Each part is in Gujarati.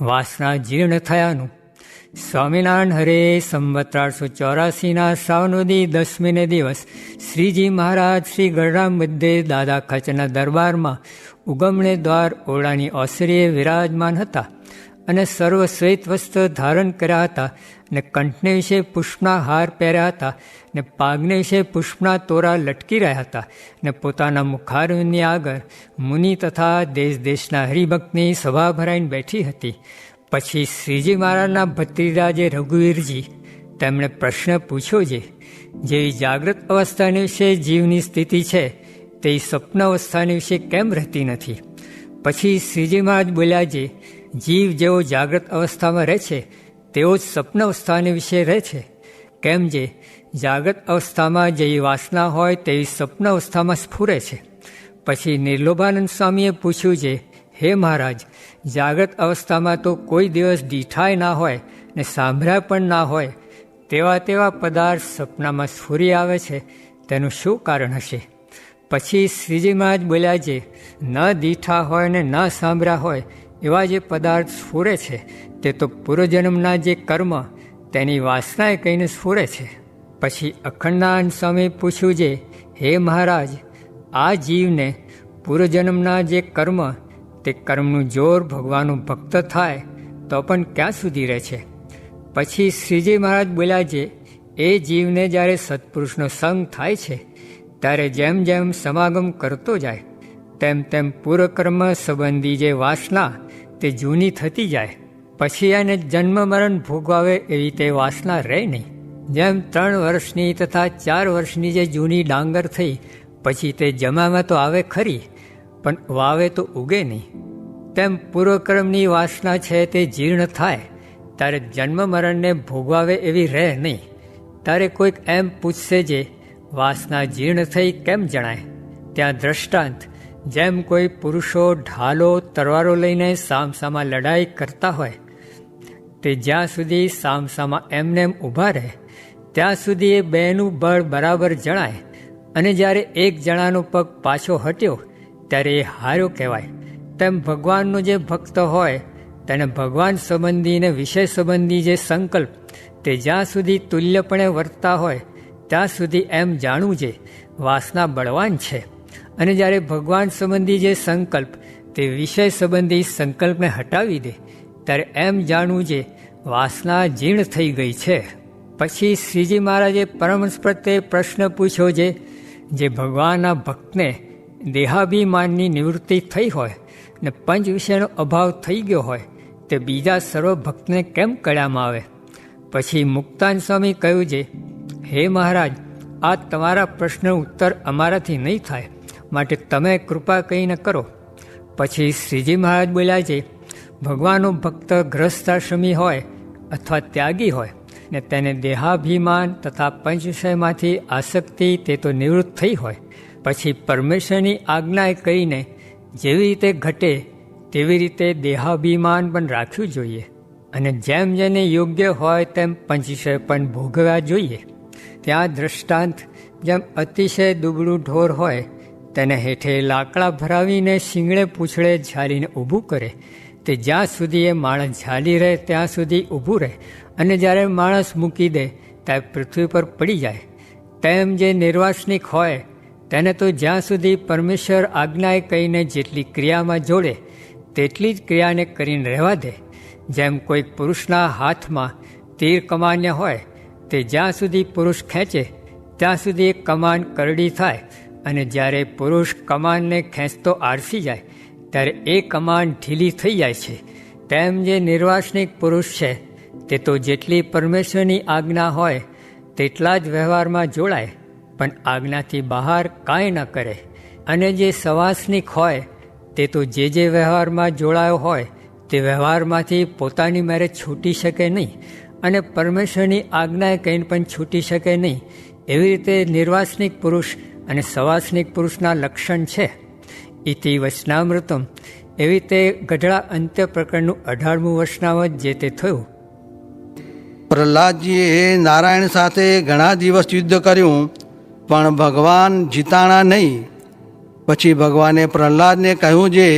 વાસના જીર્ણ થયાનું. સ્વામિનારાયણ હરે સંવત 1884 શ્રાવણવદી 10મીને દિવસ શ્રીજી મહારાજ શ્રી ગઢરામ મધ્યે દાદા ખચરના દરબારમાં ઉગમણે દ્વાર ઓરડાની ઓસરીએ વિરાજમાન હતા અને સર્વ શ્વેત વસ્ત્ર ધારણ કર્યા હતા ને કંઠને વિશે પુષ્પના હાર પહેર્યા હતા ને પાગને વિશે પુષ્પના તોરા લટકી રહ્યા હતા ને પોતાના મુખારવિંદની આગળ મુનિ તથા દેશ દેશના હરિભક્તની સભા ભરાઈને બેઠી હતી. પછી શ્રીજી મહારાજના ભત્રીજાજે રઘુવીરજી તેમણે પ્રશ્ન પૂછ્યો છે, જેવી જાગૃત અવસ્થાની વિશે જીવની સ્થિતિ છે તે સ્વપ્ન અવસ્થાની વિશે કેમ રહેતી નથી? પછી શ્રીજી મહારાજ બોલ્યા છે, જીવ જેવો જાગૃત અવસ્થામાં રહે છે તેવો જ સ્વપ્ન અવસ્થાની વિશે રહે છે. કેમ જે જાગૃત અવસ્થામાં જેવી વાસના હોય તેવી સ્વપ્ન અવસ્થામાં સ્ફુરે છે. પછી નિર્લોભાનંદ સ્વામીએ પૂછ્યું છે, હે મહારાજ, જાગૃત અવસ્થામાં તો કોઈ દિવસ દીઠાય ના હોય ને સાંભળ્યા પણ ના હોય તેવા પદાર્થ સપનામાં સ્ફુરી આવે છે, તેનું શું કારણ હશે? પછી શ્રીજી મહારાજ બોલ્યા છે, ન દીઠા હોય ને ન સાંભળ્યા હોય એવા જે પદાર્થ સ્ફુરે છે તે તો પૂર્વજન્મના જે કર્મ તેની વાસનાએ કહીને સ્ફુરે છે. પછી અખંડાનંદ સ્વામી પૂછ્યું છે, હે મહારાજ, આ જીવને પૂર્વજન્મના જે કર્મ તે કર્મનું જોર ભગવાનનું ભક્ત થાય તો પણ ક્યાં સુધી રહે છે? પછી શ્રીજી મહારાજ બોલ્યા છે, એ જીવને જ્યારે સત્પુરુષનો સંગ થાય છે ત્યારે જેમ જેમ સમાગમ કરતો જાય તેમ તેમ પૂર્વકર્મ સંબંધી જે વાસના તે જૂની થતી જાય. પછી એને જન્મ મરણ ભોગવાવે એવી તે વાસના રહે નહીં. જેમ 3 વર્ષની તથા 4 વર્ષની જે જૂની ડાંગર થઈ પછી તે જમામાં તો આવે ખરી પણ વાવે તો ઉગે નહીં, તેમ પૂર્વકર્મની વાસના છે તે જીર્ણ થાય ત્યારે જન્મ મરણને ભોગવાવે એવી રહે નહીં. ત્યારે કોઈક એમ પૂછશે જે વાસના જીર્ણ થઈ કેમ જણાય? ત્યાં દ્રષ્ટાંત, જેમ કોઈ પુરુષો ઢાલો તરવારો લઈને સામસામા લડાઈ કરતા હોય તે જ્યાં સુધી સામસામા એમનેમ ઊભા રહે ત્યાં સુધી એ બેનું બળ બરાબર જણાય અને જ્યારે એક જણાનો પગ પાછો હટ્યો ત્યારે એ હાર્યો કહેવાય. તેમ ભગવાનનો જે ભક્ત હોય તેને ભગવાન સંબંધી ને વિષય સંબંધી જે સંકલ્પ તે જ્યાં સુધી તુલ્યપણે વર્તતા હોય ત્યાં સુધી એમ જાણવું છે વાસના બળવાન છે, અને જ્યારે ભગવાન સંબંધી જે સંકલ્પ તે વિષય સંબંધી સંકલ્પને હટાવી દે ત્યારે એમ જાણવું છે વાસના જીર્ણ થઈ ગઈ છે. પછી શ્રીજી મહારાજે પરમહંસ પ્રત્યે પ્રશ્ન પૂછ્યો છે, જે ભગવાનના ભક્તને દેહાભિમાનની નિવૃત્તિ થઈ હોય ને પંચ વિષયનો અભાવ થઈ ગયો હોય તે બીજા સર્વ ભક્તને કેમ કળ્યામાં આવે? પછી મુક્તાન સ્વામી કહ્યું છે, હે મહારાજ, આ તમારા પ્રશ્નનો ઉત્તર અમારાથી નહીં થાય, માટે તમે કૃપા કહીને કરો. પછી શ્રીજી મહારાજ બોલ્યા છે, ભગવાનનો ભક્ત ગ્રહસ્થાશ્રમી હોય અથવા ત્યાગી હોય ને તેને દેહાભિમાન તથા પંચ વિષયમાંથી આસક્તિ તે તો નિવૃત્ત થઈ હોય પછી પરમેશ્વરની આજ્ઞાએ કહીને જેવી રીતે ઘટે તેવી રીતે દેહાભિમાન પણ રાખ્યું જોઈએ, અને જેમ જેને યોગ્ય હોય તેમ પંચવિષય પણ ભોગવ્યા જોઈએ. ત્યાં દ્રષ્ટાંત, જેમ અતિશય દુબળું ઢોર હોય તેને હેઠે લાકડા ભરાવીને શિંગડે પૂંછડે ઝાલીને ઊભું કરે તે જ્યાં સુધી એ માણસ ઝાલી રહે ત્યાં સુધી ઊભું રહે, અને જ્યારે માણસ મૂકી દે ત્યારે પૃથ્વી પર પડી જાય. તેમ જે નિર્વાસનિક હોય તેને તો જ્યાં સુધી પરમેશ્વર આજ્ઞાએ કહીને જેટલી ક્રિયામાં જોડે તેટલી જ ક્રિયાને કરીને રહેવા દે. જેમ કોઈક પુરુષના હાથમાં તીર કમાન્ય હોય તે જ્યાં સુધી પુરુષ ખેંચે ત્યાં સુધી એ કમાન કરડી થાય, અને જ્યારે પુરુષ કમાનને ખેંચતો આળસી જાય ત્યારે એ કમાન ઢીલી થઈ જાય છે. તેમ જે નિર્વાસનિક પુરુષ છે તે તો જેટલી પરમેશ્વરની આજ્ઞા હોય તેટલા જ વ્યવહારમાં જોડાય પણ આજ્ઞાથી બહાર કાંઈ ન કરે, અને જે સવાસનિક હોય તે તો જે વ્યવહારમાં જોડાયો હોય તે વ્યવહારમાંથી પોતાની મેરે છૂટી શકે નહીં અને પરમેશ્વરની આજ્ઞાએ કહીને પણ છૂટી શકે નહીં. એવી રીતે નિર્વાસનિક પુરુષ અને સવાસનિક પુરુષના લક્ષણ છે. ઇતિ વચનામૃતમ. એવી રીતે ગઢડા અંત્ય પ્રકરણનું 18મું વચનામૃત જે તે થયું. પ્રહલાદજીએ નારાયણ સાથે ઘણા દિવસ યુદ્ધ કર્યું પણ ભગવાન જીતાણા નહીં. પછી ભગવાને પ્રહલાદને કહ્યું છે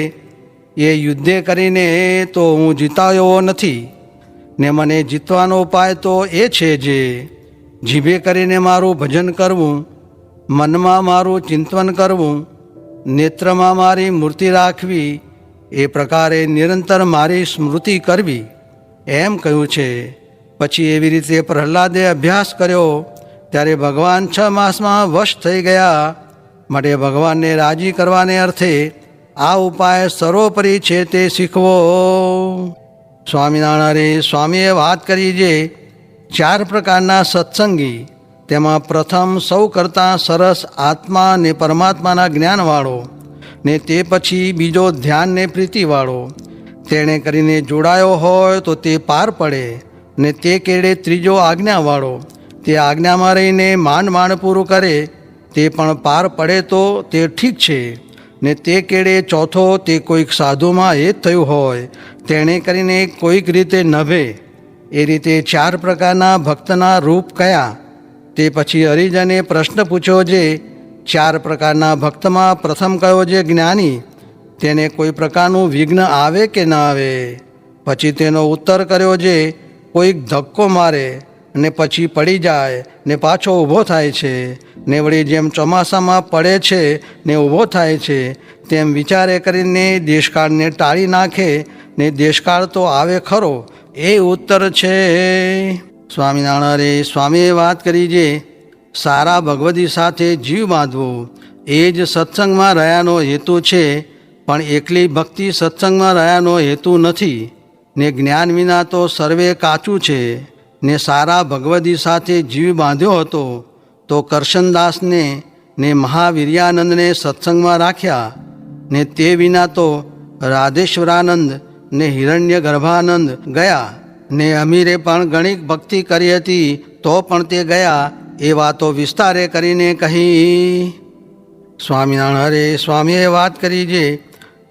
એ યુદ્ધે કરીને તો હું જીતાયો નથી, ને મને જીતવાનો ઉપાય તો એ છે જે જીભે કરીને મારું ભજન કરવું, મનમાં મારું ચિંતન કરવું, નેત્રમાં મારી મૂર્તિ રાખવી, એ પ્રકારે નિરંતર મારી સ્મૃતિ કરવી, એમ કહ્યું છે. પછી એવી રીતે પ્રહલાદે અભ્યાસ કર્યો ત્યારે ભગવાન 6 માસમાં વશ થઈ ગયા. માટે ભગવાનને રાજી કરવાને અર્થે આ ઉપાય સર્વોપરી છે તે શીખવો. સ્વામિનારાયણ સ્વામીએ વાત કરી જે 4 પ્રકારના સત્સંગી, તેમાં પ્રથમ સૌ કરતાં સરસ આત્મા ને પરમાત્માના જ્ઞાનવાળો, ને તે પછી બીજો ધ્યાન ને પ્રીતિવાળો. તેણે કરીને જોડાયો હોય તો તે પાર પડે, ને તે કેડે ત્રીજો આજ્ઞાવાળો, તે આજ્ઞામાં રહીને માંડ પૂરું કરે, તે પણ પાર પડે તો તે ઠીક છે. ને તે કેડે ચોથો તે કોઈક સાધુમાં હેત થયું હોય, તેણે કરીને કોઈક રીતે નભે. એ રીતે 4 પ્રકારના ભક્તના રૂપ કયા. તે પછી હરિજને પ્રશ્ન પૂછ્યો જે 4 પ્રકારના ભક્તમાં પ્રથમ કયો જે જ્ઞાની, તેને કોઈ પ્રકારનું વિઘ્ન આવે કે ન આવે. પછી તેનો ઉત્તર કર્યો જે કોઈક ધક્કો મારે ને પછી પડી જાય ને પાછો ઊભો થાય છે, ને વળી જેમ ચોમાસામાં પડે છે ને ઊભો થાય છે, તેમ વિચારે કરીને દેશકાળને ટાળી નાખે, ને દેશકાળ તો આવે ખરો, એ ઉત્તર છે. સ્વામિનારાયણ સ્વામીએ વાત કરી જે સારા ભગવદી સાથે જીવ બાંધવો એ જ સત્સંગમાં રહ્યાનો હેતુ છે, પણ એકલી ભક્તિ સત્સંગમાં રહ્યાનો હેતુ નથી. ને જ્ઞાન વિના તો સર્વે કાચું છે. ને સારા ભગવદી સાથે જીવ બાંધ્યો હતો તો કરશનદાસને ને મહાવીર્યાનંદને સત્સંગમાં રાખ્યા, ને તે વિના તો રાધેશ્વરાનંદ ને હિરણ્ય ગર્ભાનંદ ગયા, ને અમીરે પણ ઘણી ભક્તિ કરી હતી તો પણ તે ગયા. એ વાતો વિસ્તારે કરીને કહી. સ્વામિનારાયણ સ્વામીએ વાત કરી જે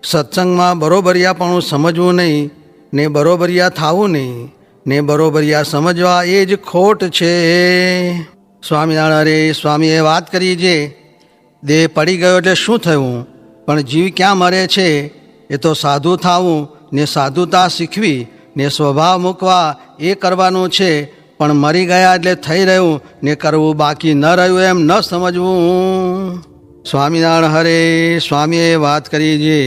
સત્સંગમાં બરોબરિયાપણું સમજવું નહીં, ને બરોબરિયા થવું નહીં, ને બરોબરિયા સમજવા એ જ ખોટ છે. સ્વામિનારાયણ સ્વામીએ વાત કરી જે દેહ પડી ગયો એટલે શું થયું, પણ જીવ ક્યાં મરે છે. એ તો સાધુ થવું ને સાધુતા શીખવી ને સ્વભાવ મૂકવા એ કરવાનું છે, પણ મરી ગયા એટલે થઈ રહ્યું ને કરવું બાકી ન રહ્યું એમ ન સમજવું. સ્વામિનારાયણ હરે સ્વામીએ વાત કરી જે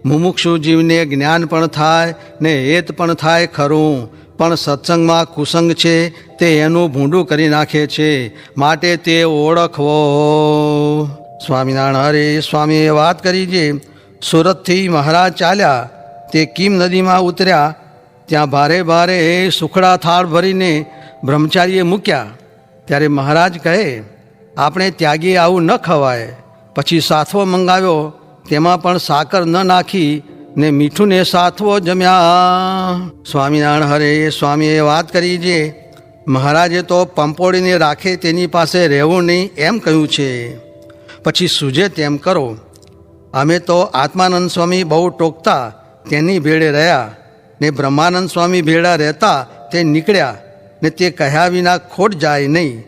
મુમુક્ષુ જીવને જ્ઞાન પણ થાય ને હેત પણ થાય ખરું, પણ સત્સંગમાં કુસંગ છે તે એનું ભૂંડું કરી નાખે છે, માટે તે ઓળખવો. સ્વામિનારાયણ હરે સ્વામીએ વાત કરી જે સુરતથી મહારાજ ચાલ્યા, તે કીમ નદીમાં ઉતર્યા, ત્યાં ભારે ભારે સુખડા થાળ ભરીને બ્રહ્મચારીએ મૂક્યા. ત્યારે મહારાજ કહે આપણે ત્યાગી આવું ન ખવાય. પછી સાથવો મંગાવ્યો, તેમાં પણ સાકર ન નાખી ને મીઠું ને સાથવો જમ્યા. સ્વામિનારાયણ હરે સ્વામીએ વાત કરી જે મહારાજે તો પંપોળીને રાખે તેની પાસે રહેવું નહીં એમ કહ્યું છે. પછી સૂજે તેમ કરો. અમે તો આત્માનંદ સ્વામી બહુ ટોકતા તેની ભેળે રહ્યા, ને બ્રહ્માનંદ સ્વામી ભેળા રહેતા તે નીકળ્યા, ને તે કહ્યા વિના ખોટ જાય નહીં.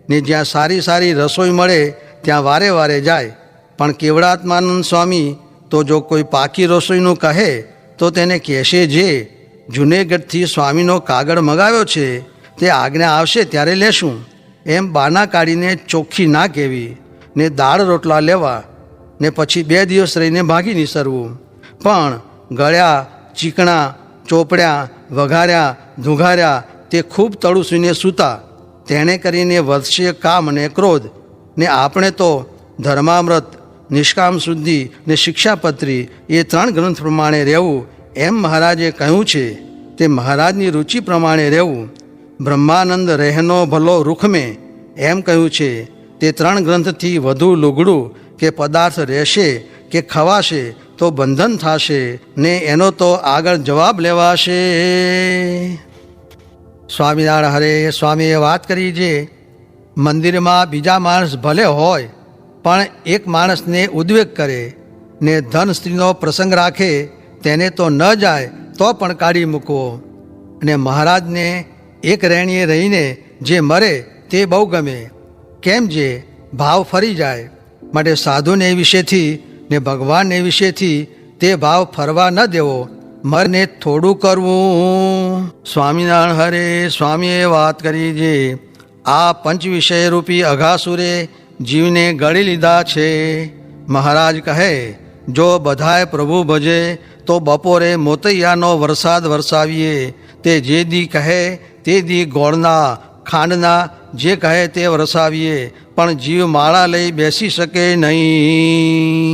ને જ્યાં સારી સારી રસોઈ મળે ત્યાં વારે વારે જાય, પણ કેવડાત્માનંદ સ્વામી તો જો કોઈ પાકી રસોઈનું કહે તો તેને કહેશે જે જુનેગઢથી સ્વામીનો કાગળ મગાવ્યો છે, તે આજ્ઞા આવશે ત્યારે લેશું, એમ બાના કાઢીને ચોખ્ખી ના કહેવી, ને દાળ રોટલા લેવા, ને પછી 2 દિવસ રહીને ભાગી નીસરવું. પણ ગળ્યા, ચીકણા, ચોપડ્યા, વઘાર્યા, ધુઘાર્યા તે ખૂબ તળુસુઈને સૂતા. તેણે કરીને વધશે કામ અને ક્રોધ. ને આપણે તો ધર્મામૃત, નિષ્કામ શુદ્ધિ ને શિક્ષાપત્રી એ 3 ગ્રંથ પ્રમાણે રહેવું એમ મહારાજે કહ્યું છે. તે મહારાજની રુચિ પ્રમાણે રહેવું. બ્રહ્માનંદ રહેનો ભલો રૂખમે એમ કહ્યું છે. તે 3 ગ્રંથથી વધુ લુગડું કે પદાર્થ રહેશે કે ખવાશે તો બંધન થશે, ને એનો તો આગળ જવાબ લેવાશે. સ્વામિનારાયણ હરે સ્વામીએ વાત કરી જે મંદિરમાં બીજા માણસ ભલે હોય, પણ એક માણસને ઉદ્વેગ કરે ને ધન સ્ત્રીનો પ્રસંગ રાખે, તેને તો ન જાય તો પણ કાઢી મૂકવો. અને મહારાજને એક રહેણીએ રહીને જે મરે તે બહુ ગમે, કેમ જે ભાવ ફરી જાય. માટે સાધુને વિશેથી ને ભગવાનને વિશેથી તે ભાવ ફરવા ન દેવો, મરને થોડું કરવું. સ્વામિનારાયણ હરે સ્વામીએ વાત કરી છે, આ પંચ વિષય રૂપી અઘાસુરે જીવને ગળી લીધા છે. મહારાજ કહે, જો બધાએ પ્રભુ ભજે તો બપોરે મોતૈયાનો વરસાદ વરસાવીએ. તે જે દી કહે તે દી ગોળના ખાંડના જે કહે તે વરસાવીએ, પણ જીવ માળા લઈ બેસી શકે નહીં.